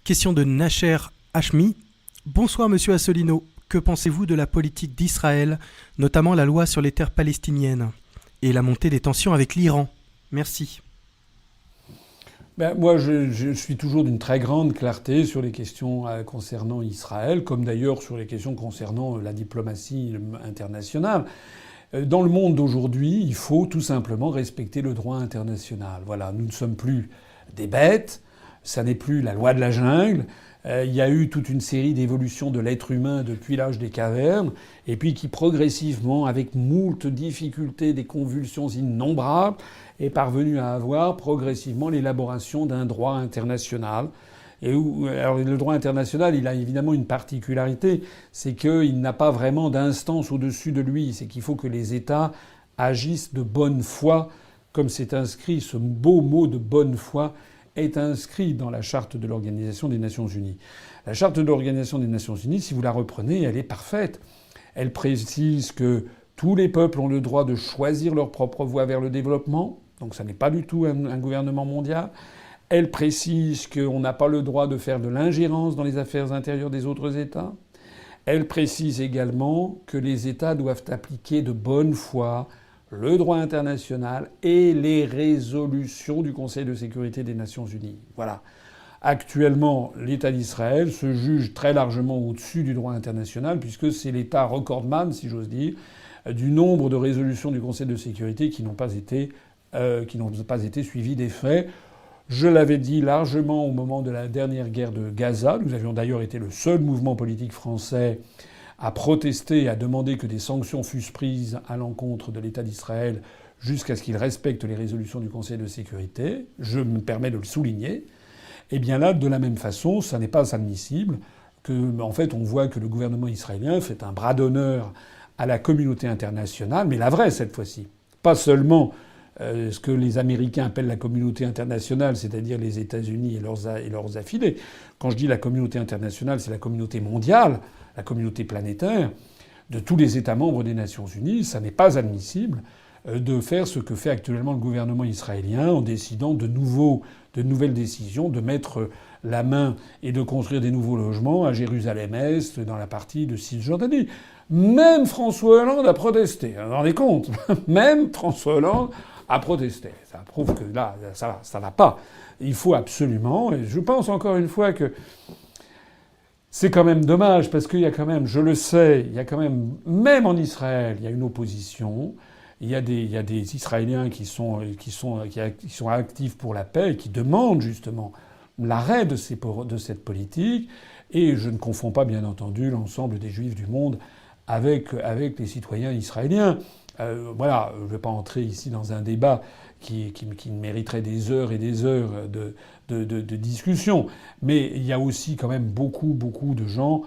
Question de Nacher Hashmi. Bonsoir Monsieur Asselineau. Que pensez-vous de la politique d'Israël, notamment la loi sur les terres palestiniennes et la montée des tensions avec l'Iran? Merci. Moi, je suis toujours d'une très grande clarté sur les questions concernant Israël, comme d'ailleurs sur les questions concernant la diplomatie internationale. Dans le monde d'aujourd'hui, il faut tout simplement respecter le droit international. Voilà, nous ne sommes plus des bêtes, ça n'est plus la loi de la jungle. Il y a eu toute une série d'évolutions de l'être humain depuis l'âge des cavernes, et puis qui progressivement, avec moult difficultés, des convulsions innombrables, est parvenu à avoir progressivement l'élaboration d'un droit international. Alors le droit international, il a évidemment une particularité, c'est qu'il n'a pas vraiment d'instance au-dessus de lui. C'est qu'il faut que les États agissent de bonne foi, comme c'est inscrit, ce beau mot de bonne foi est inscrit dans la charte de l'Organisation des Nations Unies. La charte de l'Organisation des Nations Unies, si vous la reprenez, elle est parfaite. Elle précise que tous les peuples ont le droit de choisir leur propre voie vers le développement. Donc ça n'est pas du tout un gouvernement mondial. Elle précise qu'on n'a pas le droit de faire de l'ingérence dans les affaires intérieures des autres États. Elle précise également que les États doivent appliquer de bonne foi le droit international et les résolutions du Conseil de sécurité des Nations Unies. Voilà. Actuellement, l'État d'Israël se juge très largement au-dessus du droit international, puisque c'est l'État recordman, si j'ose dire, du nombre de résolutions du Conseil de sécurité qui n'ont pas été suivies des faits. Je l'avais dit largement au moment de la dernière guerre de Gaza. Nous avions d'ailleurs été le seul mouvement politique français à protester et à demander que des sanctions fussent prises à l'encontre de l'État d'Israël jusqu'à ce qu'il respecte les résolutions du Conseil de sécurité. Je me permets de le souligner. Eh bien là, de la même façon, ça n'est pas admissible en fait, on voit que le gouvernement israélien fait un bras d'honneur à la communauté internationale, mais la vraie cette fois-ci. Pas seulement ce que les Américains appellent la communauté internationale, c'est-à-dire les États-Unis et leurs affiliés. Quand je dis la communauté internationale, c'est la communauté mondiale, la communauté planétaire, de tous les États membres des Nations Unies. Ça n'est pas admissible de faire ce que fait actuellement le gouvernement israélien en décidant de nouvelles décisions, de mettre la main et de construire des nouveaux logements à Jérusalem-Est, dans la partie de Cisjordanie. Même François Hollande a protesté. Vous vous rendez compte ? Même François Hollande a protesté. Ça prouve que là, ça va pas. Il faut absolument, et je pense encore une fois que c'est quand même dommage, parce qu'il y a quand même, je le sais, il y a quand même en Israël, il y a une opposition. Il y a des Israéliens qui sont actifs pour la paix et qui demandent justement l'arrêt de cette politique. Et je ne confonds pas, bien entendu, l'ensemble des Juifs du monde avec les citoyens israéliens. Voilà, je ne vais pas entrer ici dans un débat qui mériterait des heures et des heures de discussion. Mais il y a aussi quand même beaucoup de gens,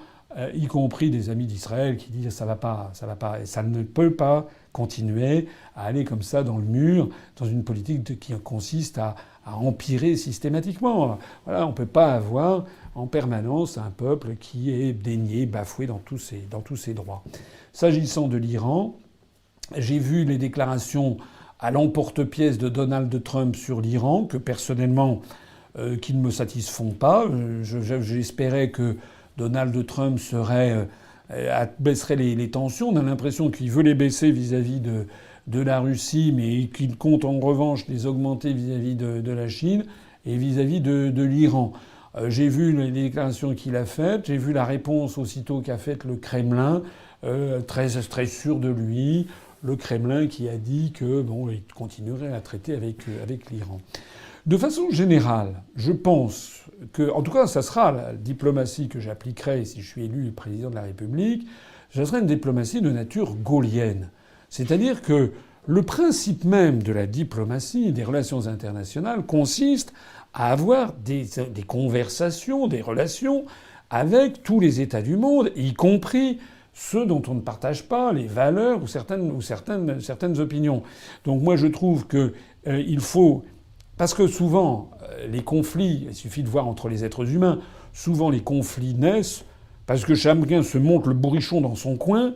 y compris des amis d'Israël, qui disent ça va pas, et ça ne peut pas continuer à aller comme ça dans le mur, dans une politique qui consiste à empirer systématiquement. Voilà, on peut pas avoir en permanence un peuple qui est dénié, bafoué dans tous ses droits. S'agissant de l'Iran, j'ai vu les déclarations à l'emporte-pièce de Donald Trump sur l'Iran, que personnellement, qui ne me satisfont pas. J'espérais que Donald Trump baisserait les tensions. On a l'impression qu'il veut les baisser vis-à-vis de la Russie, mais qu'il compte en revanche les augmenter vis-à-vis de la Chine et vis-à-vis de l'Iran. J'ai vu les déclarations qu'il a faites, j'ai vu la réponse aussitôt qu'a faite le Kremlin, très sûr de lui. Le Kremlin qui a dit que il continuerait à traiter avec l'Iran. De façon générale, je pense que, en tout cas, ça sera la diplomatie que j'appliquerai si je suis élu président de la République. Ça sera une diplomatie de nature gaullienne. C'est-à-dire que le principe même de la diplomatie, des relations internationales, consiste à avoir des conversations, des relations avec tous les États du monde, y compris ceux dont on ne partage pas les valeurs ou certaines opinions. Donc moi je trouve que il faut, parce que souvent les conflits, il suffit de voir entre les êtres humains, souvent les conflits naissent parce que chacun se monte le bourrichon dans son coin.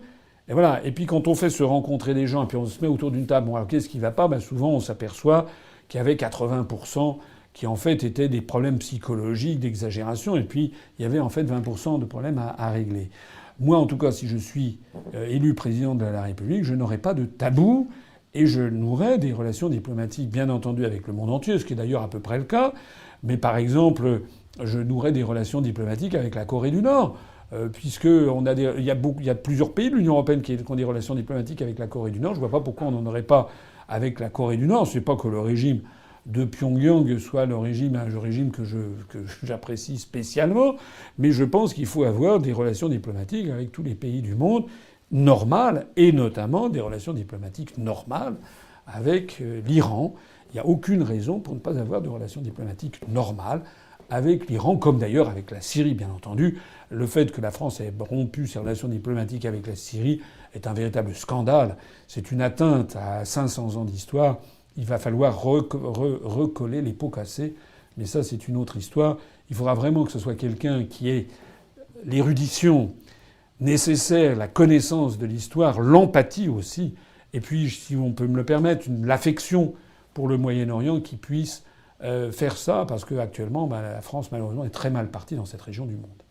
Et voilà. Et puis quand on fait se rencontrer des gens et puis on se met autour d'une table, bon alors qu'est-ce qui va pas ? Souvent on s'aperçoit qu'il y avait 80% qui en fait étaient des problèmes psychologiques, d'exagération, et puis il y avait en fait 20% de problèmes à régler. Moi, en tout cas, si je suis élu président de la République, je n'aurai pas de tabou et je nouerai des relations diplomatiques, bien entendu, avec le monde entier, ce qui est d'ailleurs à peu près le cas. Mais par exemple, je nouerai des relations diplomatiques avec la Corée du Nord, puisque il y a plusieurs pays de l'Union européenne qui ont des relations diplomatiques avec la Corée du Nord. Je vois pas pourquoi on n'en aurait pas avec la Corée du Nord. C'est pas que le régime de Pyongyang soit un régime que j'apprécie spécialement, mais je pense qu'il faut avoir des relations diplomatiques avec tous les pays du monde normales, et notamment des relations diplomatiques normales avec l'Iran. Il n'y a aucune raison pour ne pas avoir de relations diplomatiques normales avec l'Iran, comme d'ailleurs avec la Syrie, bien entendu. Le fait que la France ait rompu ses relations diplomatiques avec la Syrie est un véritable scandale. C'est une atteinte à 500 ans d'histoire. Il va falloir recoller les pots cassés. Mais ça, c'est une autre histoire. Il faudra vraiment que ce soit quelqu'un qui ait l'érudition nécessaire, la connaissance de l'histoire, l'empathie aussi. Et puis, si on peut me le permettre, l'affection pour le Moyen-Orient qui puisse faire ça. Parce qu'actuellement, la France, malheureusement, est très mal partie dans cette région du monde.